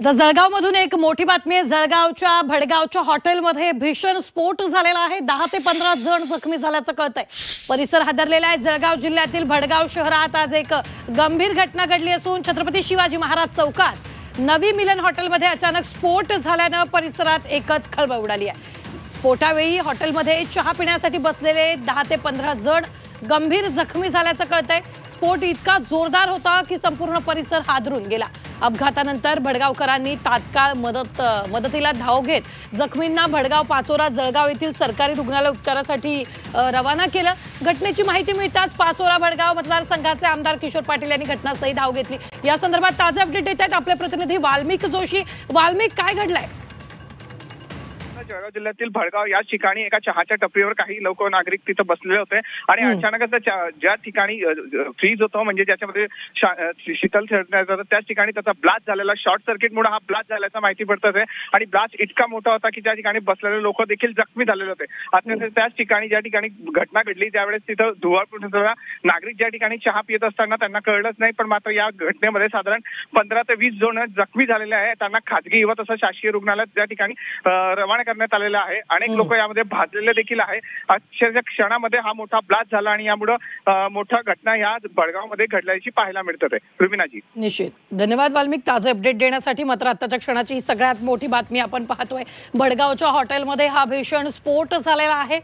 आता जळगावमधून एक मोठी बातमी आहे। जळगावच्या भडगावच्या हॉटेलमध्ये भीषण स्फोट झालेला आहे। 10 ते 15 जण जखमी झाल्याचं कळतंय। परिसर हादरलेला आहे। जळगाव जिल्ह्यातील भडगाव शहरात आज एक गंभीर घटना घडली असून छत्रपती शिवाजी महाराज चौकात नवी मिलन हॉटेलमध्ये अचानक स्फोट झाल्यानं परिसरात एकच खळबळ उडाली आहे। स्फोटावेळी हॉटेलमध्ये चहा पिण्यासाठी बसलेले 10 ते 15 जण गंभीर जखमी झाल्याचं कळतंय। स्फोट इतका जोरदार होता की संपूर्ण परिसर हादरून गेला। अपघातानंतर भडगावकरांनी तात्काळ मदतीला धाव घेत जखमींना भडगाव, पाचोरा, जळगाव येथील सरकारी रुग्णालय उपचारासाठी रवाना केलं। घटनेची माहिती मिळताच पाचोरा भडगाव मतदारसंघाचे आमदार किशोर पाटील यांनी घटनास्थळी धाव घेतली। या संदर्भात ताजे अपडेट देत आहेत आपले प्रतिनिधी वाल्मिक जोशी। वाल्मिक, काय घडलंय? जळगाव जिल्ह्यातील भडगाव या ठिकाणी एका चहाच्या टपरीवर काही लोक नागरिक तिथे बसलेले होते आणि अचानकच ज्या ठिकाणी फ्रीज होतं, म्हणजे ज्याच्यामध्ये शीतल ठेवण्यात होतं, त्याच ठिकाणी त्याचा ब्लास्ट झालेला, शॉर्ट सर्किटमुळे हा ब्लास्ट झाल्याचं माहिती पडत आहे। आणि ब्लास्ट इतका मोठा होता की त्या ठिकाणी बसलेले लोक देखील जखमी झालेले होते। आता त्याच ठिकाणी ज्या ठिकाणी घटना घडली त्यावेळेस तिथं धुवाळ नागरिक ज्या ठिकाणी चहा पित असताना त्यांना कळलंच नाही, पण मात्र या घटनेमध्ये साधारण 15 ते 20 जण जखमी झालेले आहेत। त्यांना खाजगी व तसं शासकीय रुग्णालयात त्या ठिकाणी रवाना करण्यात आलेला आहे। अनेक लोक यामध्ये भाजलेले देखील आहे। अक्षरशः क्षणामध्ये हा मोठा ब्लास्ट झाला आणि यामुळे मोठा घटना या भडगावमध्ये घडल्याची पाहायला मिळते। रुबिनाजी, निश्चित धन्यवाद वाल्मिक ताजे अपडेट देण्यासाठी। मात्र आताच्या क्षणाची ही सगळ्यात मोठी बातमी आपण पाहतोय। भडगावच्या हॉटेलमध्ये हा भीषण स्फोट झालेला आहे।